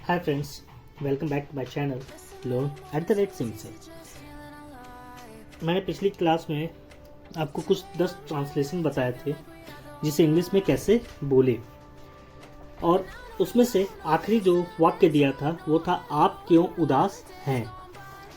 Hi friends, welcome back to my channel learn @सिंह से। मैंने पिछली क्लास में आपको कुछ 10 ट्रांसलेशन बताए थे जिसे इंग्लिश में कैसे बोले, और उसमें से आखिरी जो वाक्य दिया था वो था आप क्यों उदास हैं।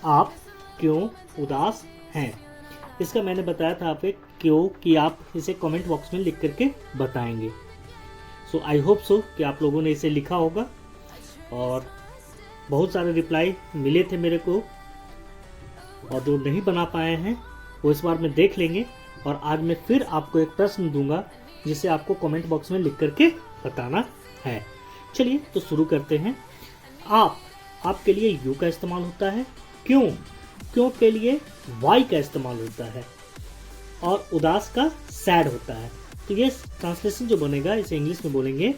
आप क्यों उदास हैं, इसका मैंने बताया था आप एक क्यों कि आप इसे कमेंट बॉक्स में लिख करके बताएंगे। सो आई होप सो कि आप लोगों ने इसे लिखा होगा और बहुत सारे रिप्लाई मिले थे मेरे को, और जो नहीं बना पाए हैं वो इस बार में देख लेंगे। और आज मैं फिर आपको एक प्रश्न दूंगा जिसे आपको कमेंट बॉक्स में लिख करके बताना है। चलिए तो शुरू करते हैं। आपके लिए यू का इस्तेमाल होता है, क्यों के लिए वाई का इस्तेमाल होता है, और उदास का सैड होता है। तो ये ट्रांसलेशन जो बनेगा इसे इंग्लिश में बोलेंगे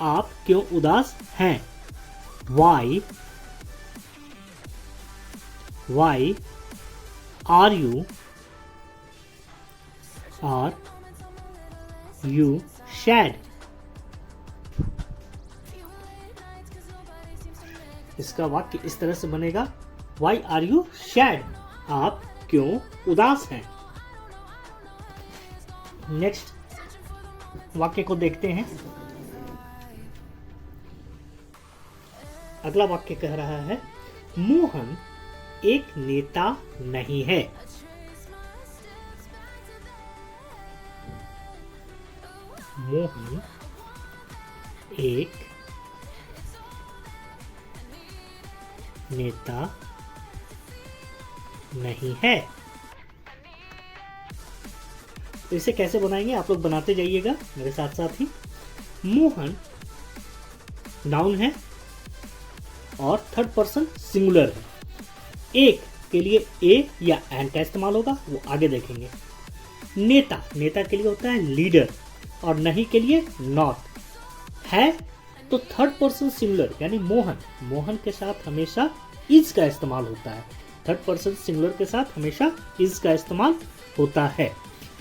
आप क्यों उदास हैं। Why are you sad? इसका वाक्य इस तरह से बनेगा Why are you sad? आप क्यों उदास हैं। नेक्स्ट वाक्य को देखते हैं। अगला वाक्य कह रहा है मोहन एक नेता नहीं है। मोहन एक नेता नहीं है। तो इसे कैसे बनाएंगे आप लोग बनाते जाइएगा मेरे साथ साथ ही। मोहन नाउन है और थर्ड पर्सन सिंगुलर है। एक के लिए ए या एन का इस्तेमाल होगा, वो आगे देखेंगे। नेता के लिए होता है लीडर, और नहीं के लिए नॉट है। तो थर्ड पर्सन सिंगुलर यानी मोहन के साथ हमेशा इज का इस्तेमाल होता है। थर्ड पर्सन सिंगुलर के साथ हमेशा इज का इस्तेमाल होता है।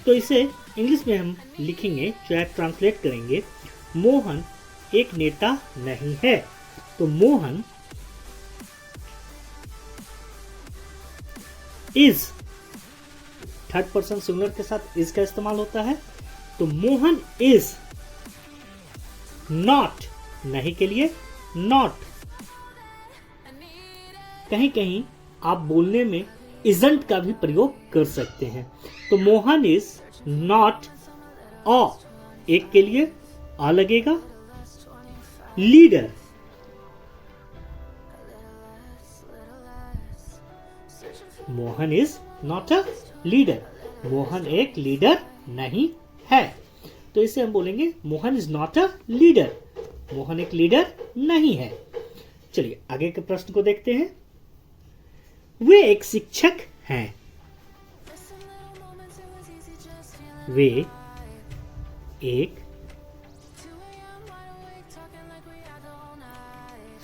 तो इसे इंग्लिश में हम लिखेंगे, चाहे ट्रांसलेट करेंगे, मोहन एक नेता नहीं है। तो Mohan is, third person singular के साथ इज का इस्तेमाल होता है। तो मोहन इज नॉट, नहीं के लिए नॉट। कहीं कहीं आप बोलने में इजंट का भी प्रयोग कर सकते हैं। तो मोहन इज नॉट अ, एक के लिए आ लगेगा। Leader, Mohan is not a leader, Mohan एक लीडर नहीं है। तो इसे हम बोलेंगे Mohan is not a leader, Mohan एक लीडर नहीं है। चलिए आगे के प्रश्न को देखते हैं। वे एक शिक्षक हैं। वे एक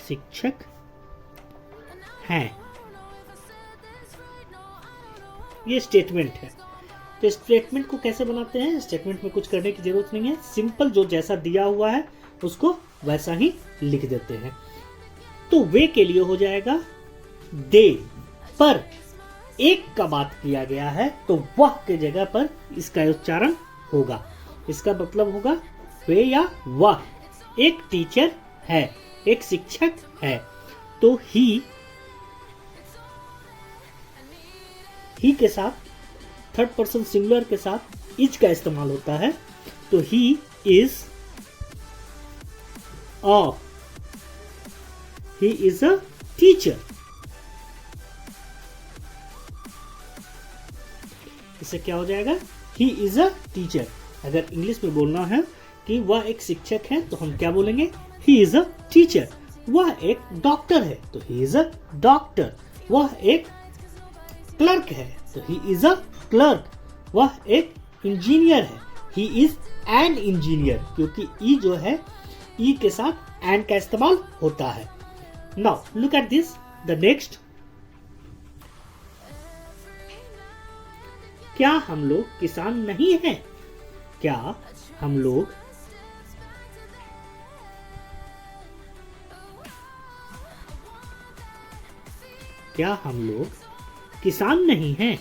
शिक्षक हैं। ये स्टेटमेंट है। तो स्टेटमेंट को कैसे बनाते हैं, स्टेटमेंट में कुछ करने की जरूरत नहीं है, सिंपल जो जैसा दिया हुआ है उसको वैसा ही लिख देते हैं। तो वे के लिए हो जाएगा दे, पर एक का बात किया गया है तो वह के जगह पर इसका उच्चारण होगा। इसका मतलब होगा वे या वह। एक टीचर है, एक शिक्षक है, तो ही के साथ थर्ड पर्सन सिंगुलर के साथ इज का इस्तेमाल होता है। तो ही इज अ टीचर। इससे क्या हो जाएगा, ही इज अ टीचर। अगर इंग्लिश में बोलना है कि वह एक शिक्षक है तो हम क्या बोलेंगे, ही इज अ टीचर। वह एक डॉक्टर है तो ही इज अ डॉक्टर। वह एक क्लर्क है तो ही इज अ क्लर्क। वह एक इंजीनियर है, ही इज एन इंजीनियर, क्योंकि ई जो है ई के साथ एन का इस्तेमाल होता है। Now look at this, the next. क्या हम लोग किसान नहीं हैं? क्या हम लोग क्या हम लोग किसान नहीं हैं?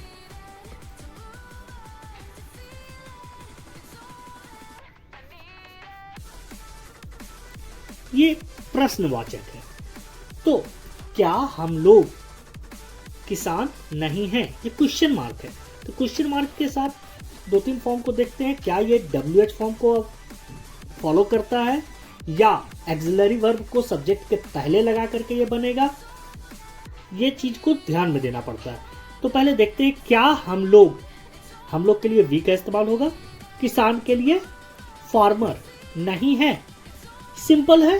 ये प्रश्नवाचक है। तो क्या हम लोग किसान नहीं हैं, ये क्वेश्चन मार्क है। तो क्वेश्चन मार्क के साथ 2-3 फॉर्म को देखते हैं। क्या ये WH फॉर्म को फॉलो करता है या एक्सिलरी वर्ब को सब्जेक्ट के पहले लगा करके ये बनेगा, ये चीज को ध्यान में देना पड़ता है। तो पहले देखते हैं क्या हम लोग के लिए वी का इस्तेमाल होगा, किसान के लिए फार्मर नहीं है, सिंपल है।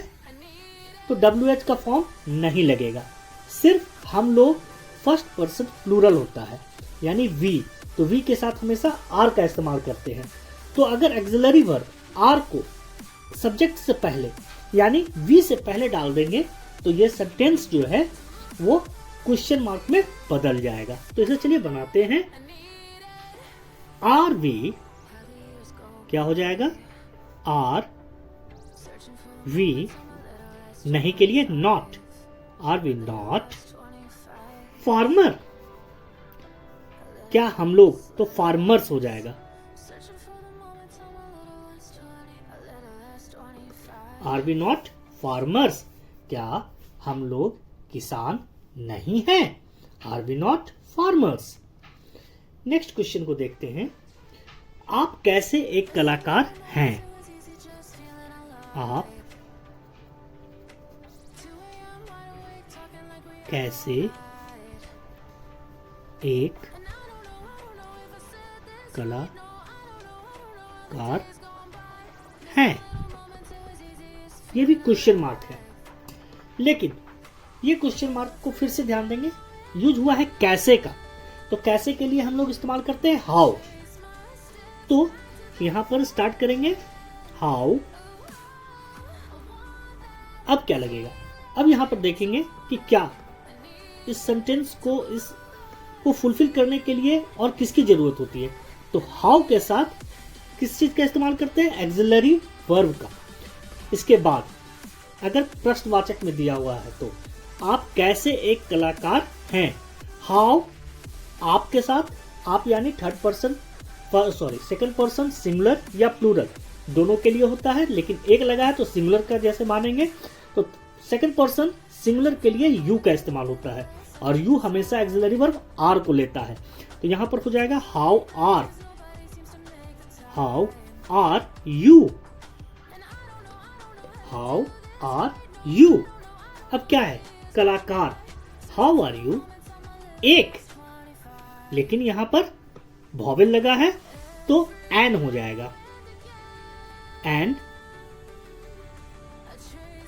तो WH का फॉर्म नहीं लगेगा। सिर्फ हम लोग फर्स्ट पर्सन प्लूरल होता है यानी वी, तो वी के साथ हमेशा आर का इस्तेमाल करते हैं। तो अगर एक्सिलरी वर्ब आर को सब्जेक्ट से पहले यानी वी से पहले डाल देंगे तो ये सेंटेंस जो है वो क्वेश्चन मार्क में बदल जाएगा। तो इसे चलिए बनाते हैं। आर वी क्या हो जाएगा, आर वी नहीं के लिए not, are we not farmer, क्या हम लोग, तो फार्मर्स हो जाएगा। आर वी नॉट फार्मर्स, क्या हम लोग किसान नहीं हैं, are we not farmers. Next question को देखते हैं। आप कैसे एक कलाकार हैं? आप कैसे एक कलाकार हैं, ये भी क्वेश्चन मार्क है। लेकिन ये क्वेश्चन मार्क को फिर से ध्यान देंगे, यूज हुआ है कैसे का। तो कैसे के लिए हम लोग इस्तेमाल करते हैं हाउ। तो यहां पर स्टार्ट करेंगे हाउ। अब क्या लगेगा, अब यहां पर देखेंगे कि क्या इस सेंटेंस को फुलफिल करने के लिए और किसकी जरूरत होती है। तो हाउ के साथ किस चीज का इस्तेमाल करते हैं, एक्सिलरी वर्ब का। इसके बाद अगर प्रश्नवाचक में दिया हुआ है तो आप कैसे एक कलाकार हैं, हाउ आपके साथ, आप यानी third person second person singular या प्लूरल दोनों के लिए होता है, लेकिन एक लगा है तो सिंगुलर का जैसे मानेंगे। तो सेकंड पर्सन सिंगुलर के लिए यू का इस्तेमाल होता है और यू हमेशा एक्सिलरी वर्ब आर को लेता है। तो यहां पर हो जाएगा how are you, how are you. अब क्या है, कलाकार, हाउ आर यू एक, लेकिन यहां पर वॉवेल लगा है तो एन हो जाएगा, एंड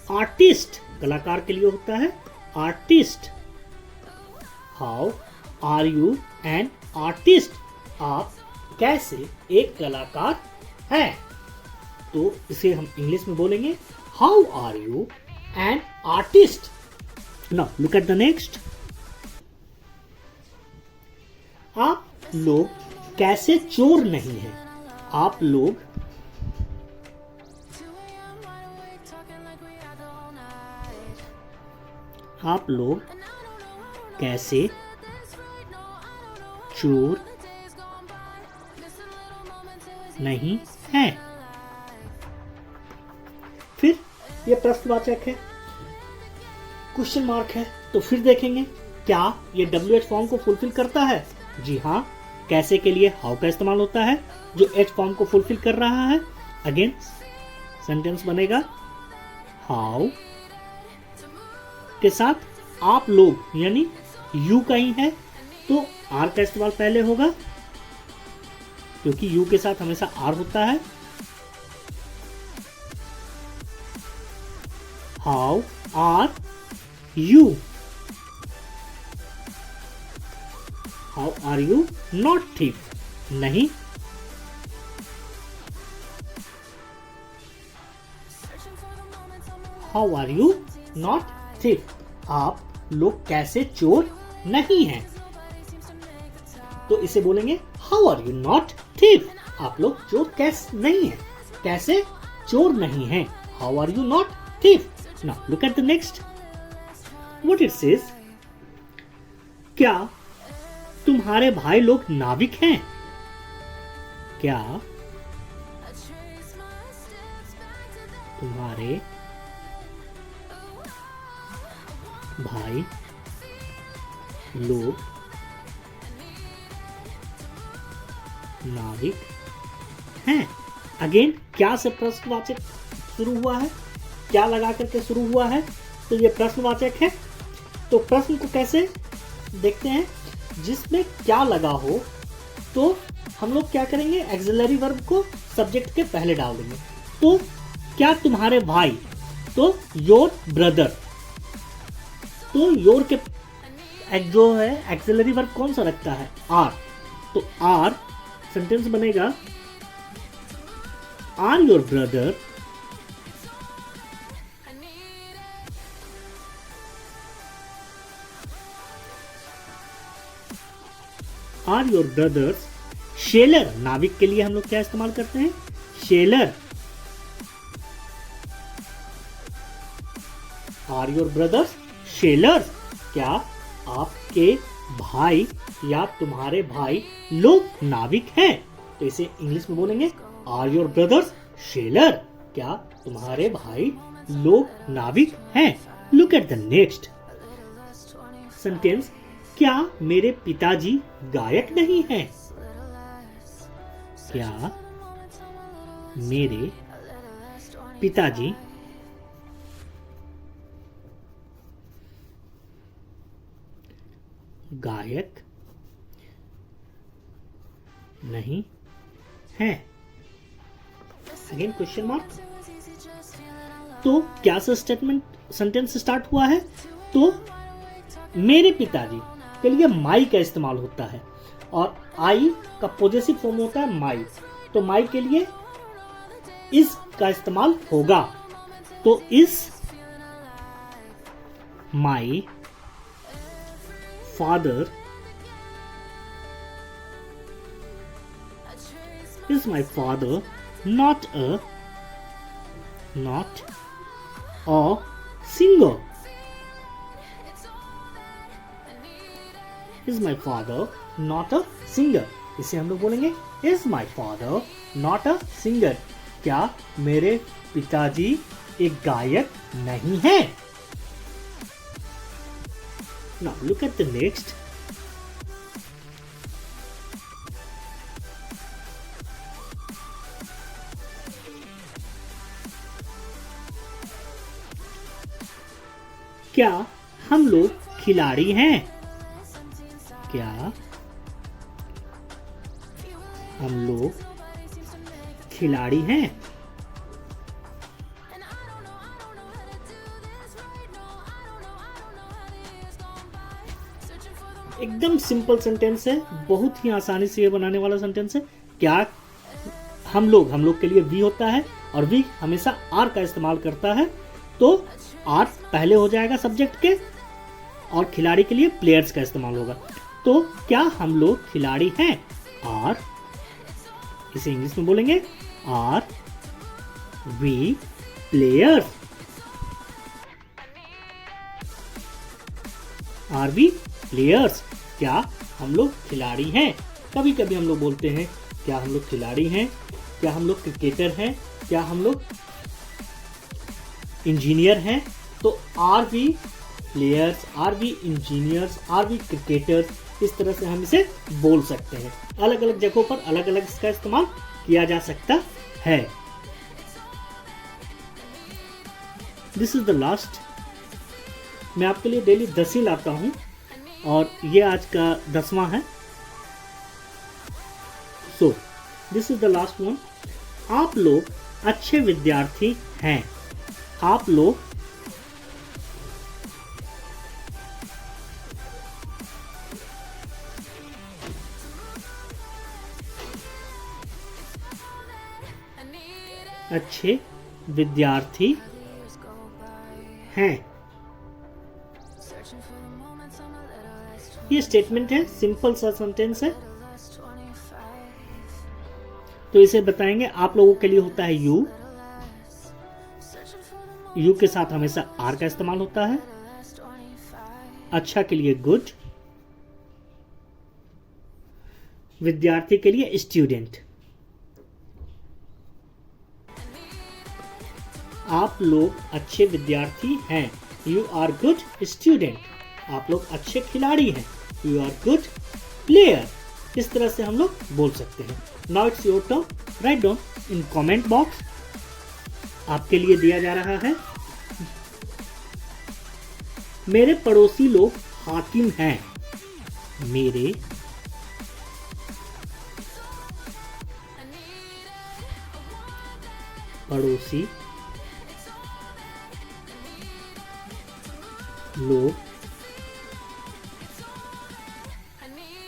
आर्टिस्ट कलाकार के लिए होता है artist, how are you an artist, आप कैसे एक कलाकार है। तो इसे हम इंग्लिश में बोलेंगे how are you an artist. Now look at the next. आप लोग कैसे चोर नहीं हैं, आप लोग कैसे चोर नहीं हैं। फिर ये प्रश्नवाचक है, क्वेश्चन मार्क है। तो फिर देखेंगे क्या ये WH फॉर्म को फुलफिल करता है। जी हाँ, कैसे के लिए हाउ का इस्तेमाल होता है जो H फॉर्म को फुलफिल कर रहा है। अगेन सेंटेंस बनेगा हाउ के साथ आप लोग यानी यू का ही है तो आर का इस्तेमाल पहले होगा क्योंकि यू के साथ हमेशा आर होता है। How are you, how are you not thief, नहीं। How are you not thief, आप लोग कैसे चोर नहीं हैं। तो इसे बोलेंगे how are you not thief, आप लोग चोर कैसे नहीं हैं, कैसे चोर नहीं हैं, how are you not thief. Now look at the next, what it says, क्या तुम्हारे भाई लोग नाविक हैं? क्या तुम्हारे भाई लोग नाविक हैं? अगेन क्या से प्रश्नवाचक शुरू हुआ है, क्या लगा करके शुरू हुआ है, तो ये प्रश्नवाचक है। तो प्रश्न को कैसे देखते हैं, जिसमें क्या लगा हो तो हम लोग क्या करेंगे, एक्सिलरी वर्ब को सब्जेक्ट के पहले डाल देंगे। तो क्या तुम्हारे भाई, तो योर ब्रदर, तो योर के जो है एक्सिलरी वर्ब कौन सा लगता है, आर। तो आर सेंटेंस बनेगा are your brother are your brothers sailor. नाविक के लिए हम लोग क्या इस्तेमाल करते हैं, sailor. Are your brothers sailors. क्या आपके भाई या तुम्हारे भाई लोग नाविक हैं? तो इसे इंग्लिश में बोलेंगे आर योर ब्रदर्स शेलर। क्या तुम्हारे भाई लोग नाविक हैं? Look at the next sentence, क्या मेरे पिताजी गायक नहीं हैं? क्या मेरे पिताजी गायक नहीं है? Again question mark. तो क्या से स्टेटमेंट सेंटेंस स्टार्ट हुआ है, तो मेरे पिताजी के लिए माई का इस्तेमाल होता है और आई का पॉजेसिव फॉर्म होता है माई, तो माई के लिए इस का इस्तेमाल होगा। तो इस my father, is my father not a singer? Is my father not a singer? इसे हम लोग बोलेंगे is my father not a singer? क्या मेरे पिताजी एक गायक नहीं है? Now look at the next. क्या हम लोग खिलाड़ी हैं? क्या हम लोग खिलाड़ी हैं? एकदम सिंपल सेंटेंस है, बहुत ही आसानी से ये बनाने वाला सेंटेंस है। क्या हम लोग के लिए वी होता है और वी हमेशा आर का इस्तेमाल करता है, तो आर पहले हो जाएगा सब्जेक्ट के और खिलाड़ी के लिए प्लेयर्स का इस्तेमाल होगा। तो क्या हम लोग खिलाड़ी हैं? आर, इसे इंग्लिश में बोलेंगे are we players. Are we players. क्या हम लोग खिलाड़ी हैं? कभी कभी हम लोग बोलते हैं क्या हम लोग खिलाड़ी हैं, क्या हम लोग क्रिकेटर हैं, क्या हम लोग इंजीनियर हैं। तो are we players, are we engineers, are we cricketers, इस तरह से हम इसे बोल सकते हैं। अलग अलग जगहों पर अलग अलग इसका इस्तेमाल किया जा सकता है। This is the last. मैं आपके लिए डेली 10 ही लाता हूं और ये आज का 10वां है। So this is the last one. आप लोग अच्छे विद्यार्थी हैं। आप लोग अच्छे विद्यार्थी हैं। ये स्टेटमेंट है, सिंपल सा सेंटेंस है। तो इसे बताएंगे आप लोगों के लिए होता है यू। यू के साथ हमेशा आर का इस्तेमाल होता है। अच्छा के लिए गुड, विद्यार्थी के लिए स्टूडेंट। आप लोग अच्छे विद्यार्थी हैं, यू आर गुड स्टूडेंट। आप लोग अच्छे खिलाड़ी हैं, यू आर गुड प्लेयर। इस तरह से हम लोग बोल सकते हैं। Now it's your turn, write down in comment box. आपके लिए दिया जा रहा है, मेरे पड़ोसी लोग हाकिम हैं। मेरे पड़ोसी लोग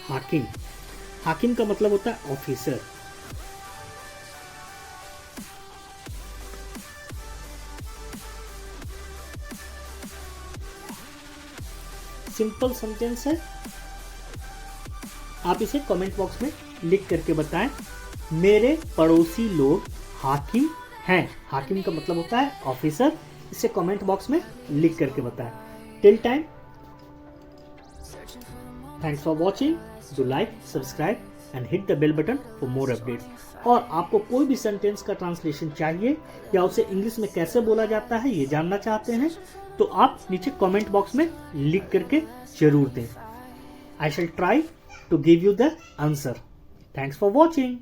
हाकिम। हाकिम का मतलब होता है ऑफिसर। सिंपल सेंटेंस है, आप इसे कमेंट बॉक्स में लिख करके बताएं। मेरे पड़ोसी लोग हाकिम हैं। हाकिम का मतलब होता है ऑफिसर। इसे कमेंट बॉक्स में लिख करके बताएं। Till time, thanks for watching. Do like, subscribe and hit the bell button for more updates. और आपको कोई भी सेंटेंस का ट्रांसलेशन चाहिए या उसे इंग्लिश में कैसे बोला जाता है ये जानना चाहते हैं तो आप नीचे कमेंट बॉक्स में लिख करके जरूर दें। I shall try to give you the answer. Thanks for watching.